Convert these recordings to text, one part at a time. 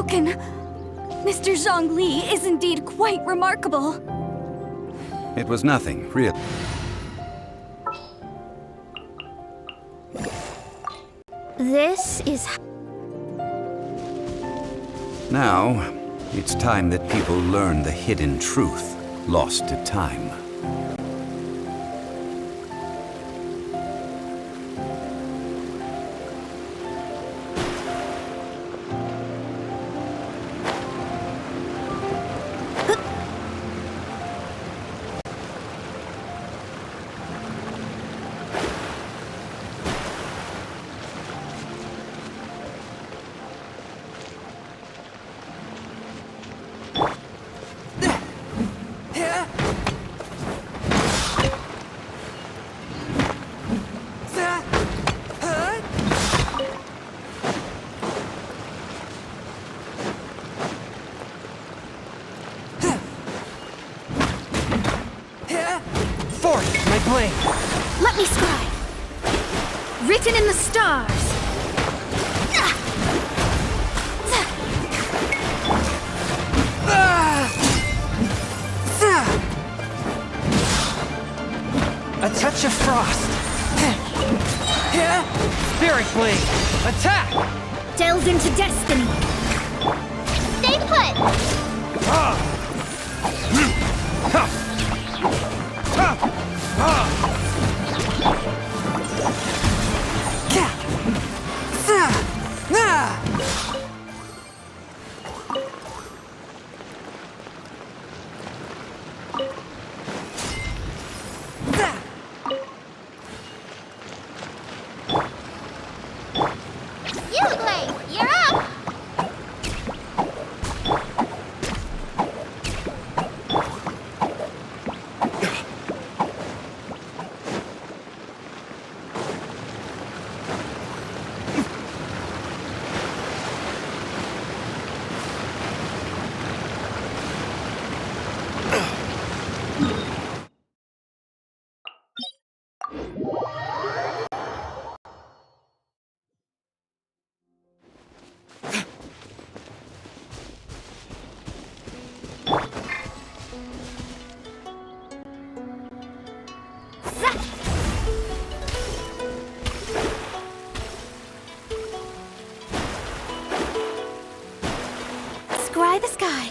broken. Mr. Zhongli is indeed quite remarkable. It was nothing, really. This is... Now, it's time that people learn the hidden truth lost to time. My blade! Let me scribe. Written in the stars. A touch of frost. Spirit blade! Attack! Delve into destiny. Stay put. You're up! Scry the sky.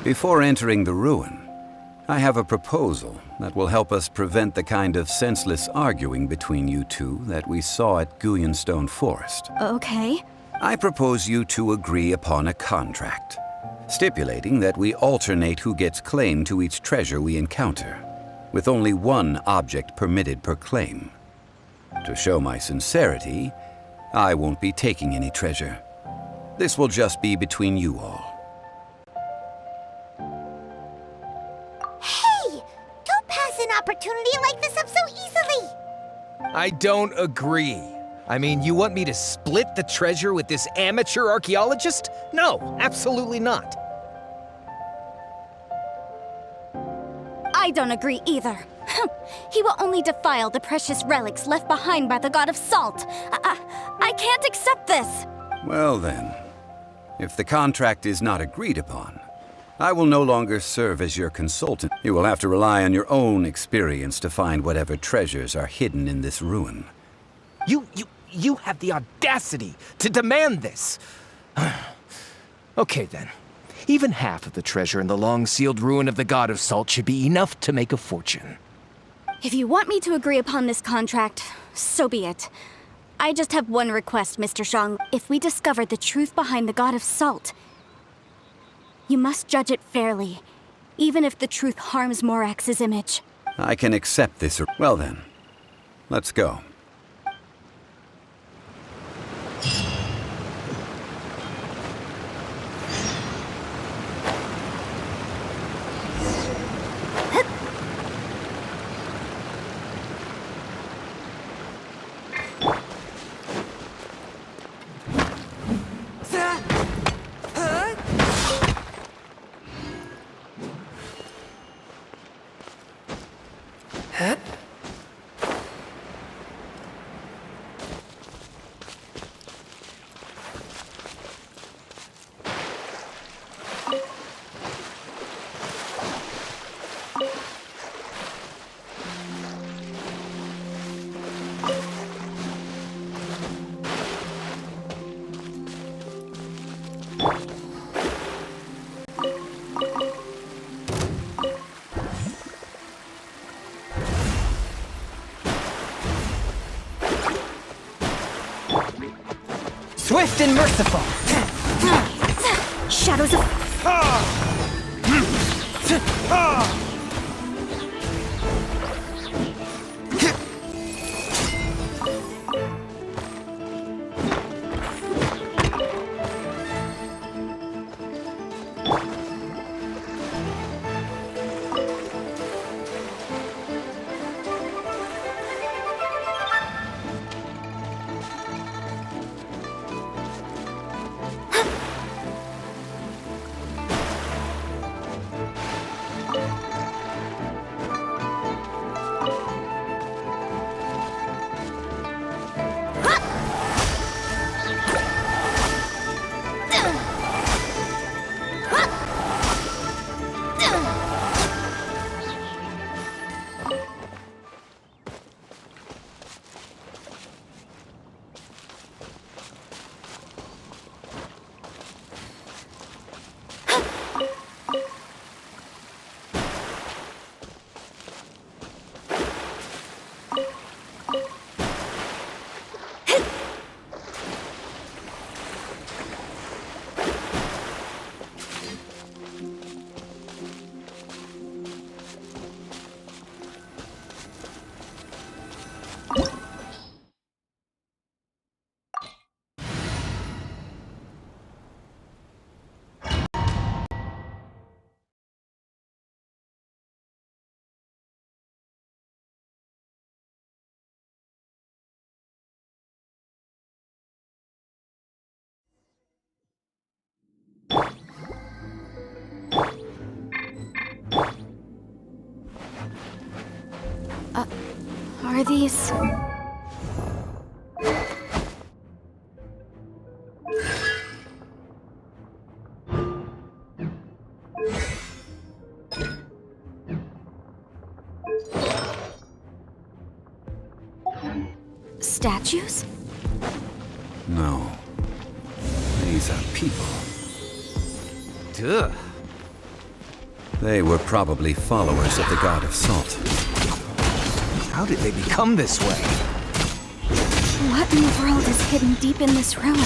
Before entering the ruin, I have a proposal that will help us prevent the kind of senseless arguing between you two that we saw at Guyonstone Forest. Okay. I propose you two agree upon a contract, stipulating that we alternate who gets claim to each treasure we encounter, with only one object permitted per claim. To show my sincerity, I won't be taking any treasure. This will just be between you all. An opportunity like this up so easily. I don't agree. I mean, you want me to split the treasure with this amateur archaeologist? No, absolutely not. I don't agree either. He will only defile the precious relics left behind by the god of salt. I can't accept this. Well then, if the contract is not agreed upon, I will no longer serve as your consultant. You will have to rely on your own experience to find whatever treasures are hidden in this ruin. You have the audacity to demand this. Okay then. Even half of the treasure in the long-sealed ruin of the God of Salt should be enough to make a fortune. If you want me to agree upon this contract, so be it. I just have one request, Mr. Zhang. If we discover the truth behind the God of Salt, you must judge it fairly, even if the truth harms Morax's image. I can accept this. Well then, let's go. Swift and merciful. Shadows of... Are these... statues? No. These are people. Duh. They were probably followers of the god of salt. How did they become this way? What in the world is hidden deep in this ruin?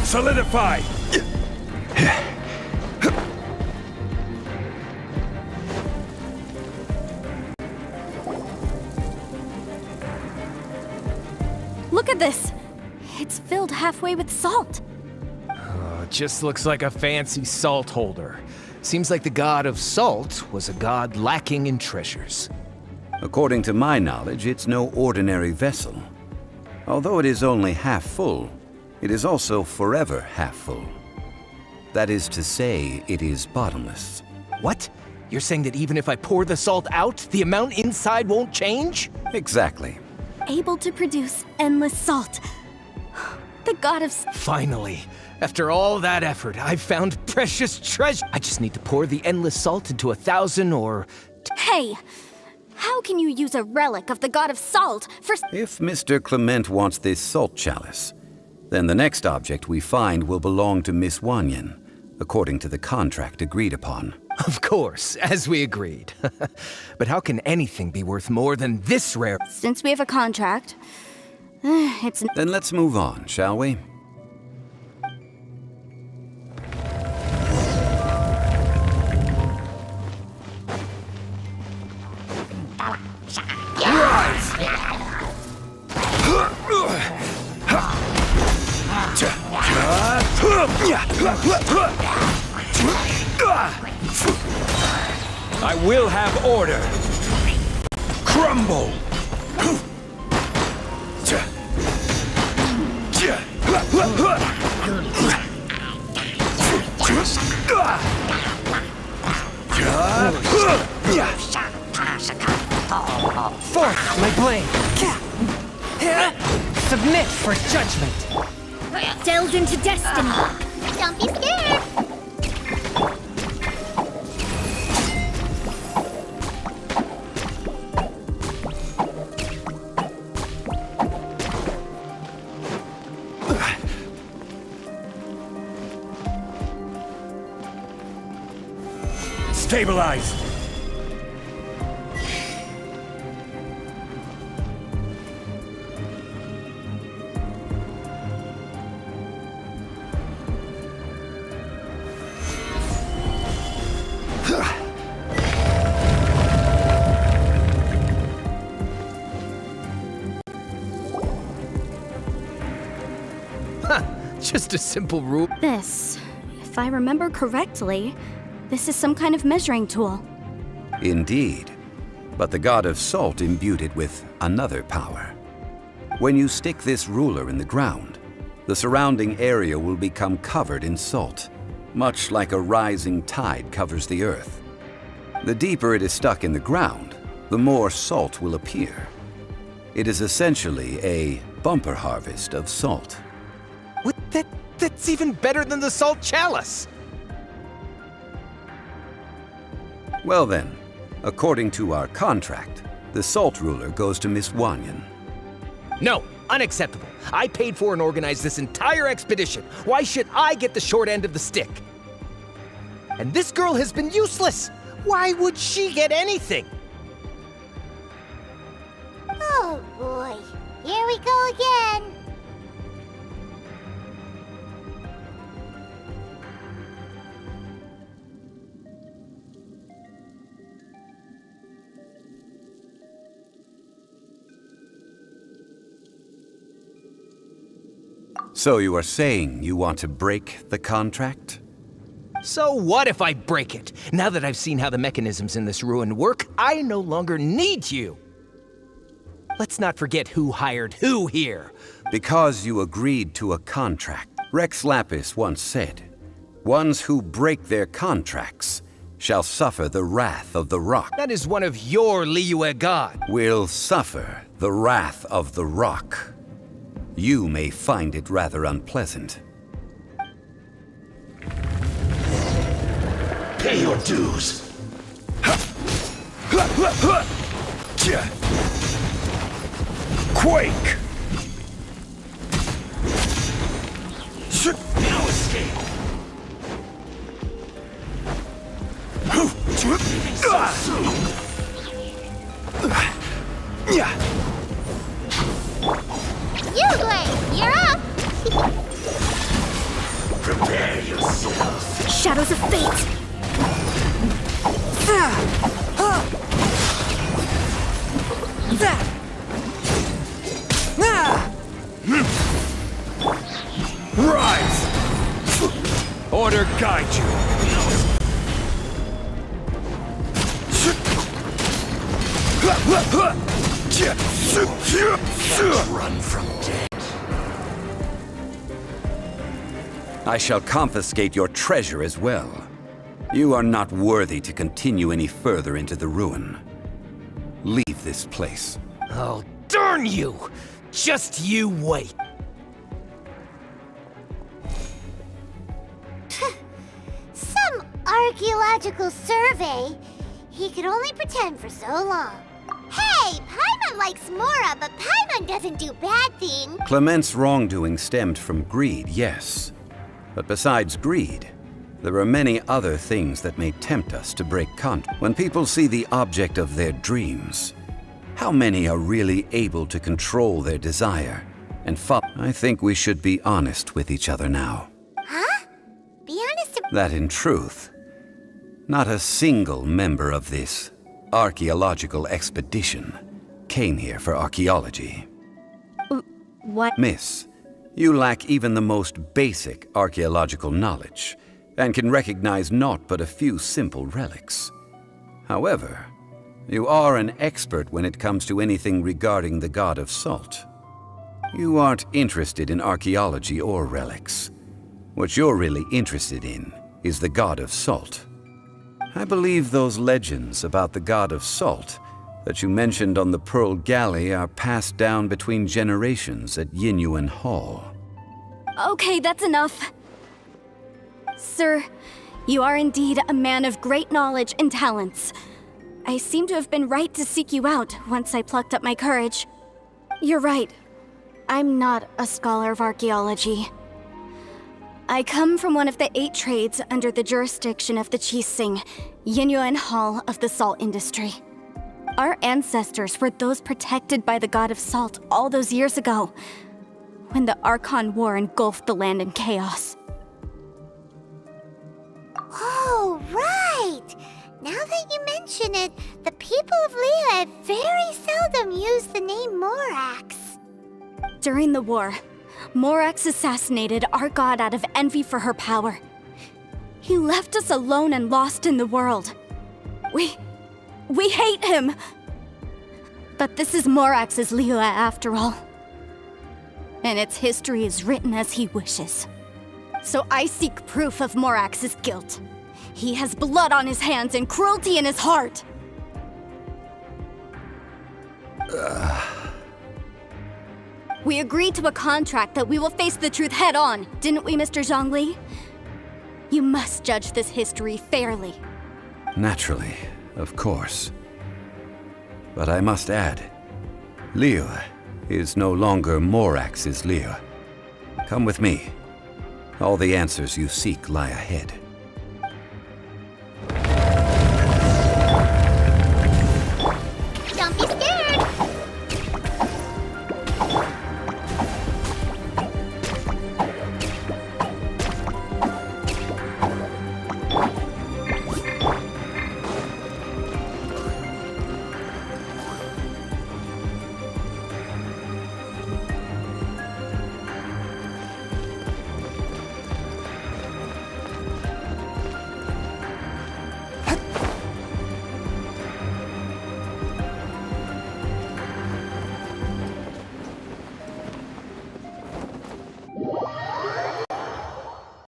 Solidify! Look at this! It's filled halfway with salt. Just looks like a fancy salt holder. Seems like the god of salt was a god lacking in treasures. According to my knowledge, it's no ordinary vessel. Although it is only half full, it is also forever half full. That is to say, it is bottomless. What? You're saying that even if I pour the salt out, the amount inside won't change? Exactly. Able to produce endless salt. The god of... Finally, after all that effort, I've found precious treasure. I just need to pour the endless salt into 1,000 or... Hey! How can you use a relic of the god of salt for... If Mr. Clement wants this salt chalice, then the next object we find will belong to Miss Wanyan, according to the contract agreed upon. Of course, as we agreed. But how can anything be worth more than this rare? Since we have a contract, it's... Then let's move on, shall we? I will have order. Crumble! Forth, my blade! Submit for judgment! Delve into destiny. Don't be scared. Stabilize! Just a simple rule. This, if I remember correctly, this is some kind of measuring tool. Indeed. But the god of salt imbued it with another power. When you stick this ruler in the ground, the surrounding area will become covered in salt, much like a rising tide covers the earth. The deeper it is stuck in the ground, the more salt will appear. It is essentially a bumper harvest of salt. What? That's even better than the salt chalice! Well then, according to our contract, the salt ruler goes to Miss Wanyan. No, unacceptable. I paid for and organized this entire expedition. Why should I get the short end of the stick? And this girl has been useless. Why would she get anything? Oh boy, here we go again. So you are saying you want to break the contract? So what if I break it? Now that I've seen how the mechanisms in this ruin work, I no longer need you. Let's not forget who hired who here. Because you agreed to a contract. Rex Lapis once said, "Ones who break their contracts shall suffer the wrath of the rock." That is one of your Liyue gods. Will suffer the wrath of the rock. You may find it rather unpleasant. Pay your dues! Quake! No escape! Uglay, you're up. Prepare yourself! Shadows of fate! Rise! Order guide you! Run from death. I shall confiscate your treasure as well. You are not worthy to continue any further into the ruin. Leave this place. Oh, darn you! Just you wait. Some archaeological survey. He could only pretend for so long. Hey, Paimon likes Mora, but Paimon doesn't do bad things. Clement's wrongdoing stemmed from greed, yes. But besides greed, there are many other things that may tempt us to break contract. When people see the object of their dreams, how many are really able to control their desire and follow? I think we should be honest with each other now. Huh? Be honest about That in truth, not a single member of this archaeological expedition came here for archaeology. What? Miss, you lack even the most basic archaeological knowledge, and can recognize naught but a few simple relics. However, you are an expert when it comes to anything regarding the god of salt. You aren't interested in archaeology or relics. What you're really interested in is the god of salt. I believe those legends about the god of salt that you mentioned on the Pearl Galley are passed down between generations at Yinyuan Hall. Okay, that's enough. Sir, you are indeed a man of great knowledge and talents. I seem to have been right to seek you out once I plucked up my courage. You're right. I'm not a scholar of archaeology. I come from one of the 8 trades under the jurisdiction of the Qixing, Yinyuan Hall of the salt industry. Our ancestors were those protected by the god of salt all those years ago, when the Archon War engulfed the land in chaos. Oh, right! Now that you mention it, the people of Liyue very seldom use the name Morax. During the war, Morax assassinated our god out of envy for her power. He left us alone and lost in the world. We hate him! But this is Morax's Liyue after all. And its history is written as he wishes. So I seek proof of Morax's guilt. He has blood on his hands and cruelty in his heart! We agreed to a contract that we will face the truth head on, didn't we, Mr. Zhongli? You must judge this history fairly. Naturally, of course. But I must add, Liyue is no longer Morax's Liyue. Come with me. All the answers you seek lie ahead.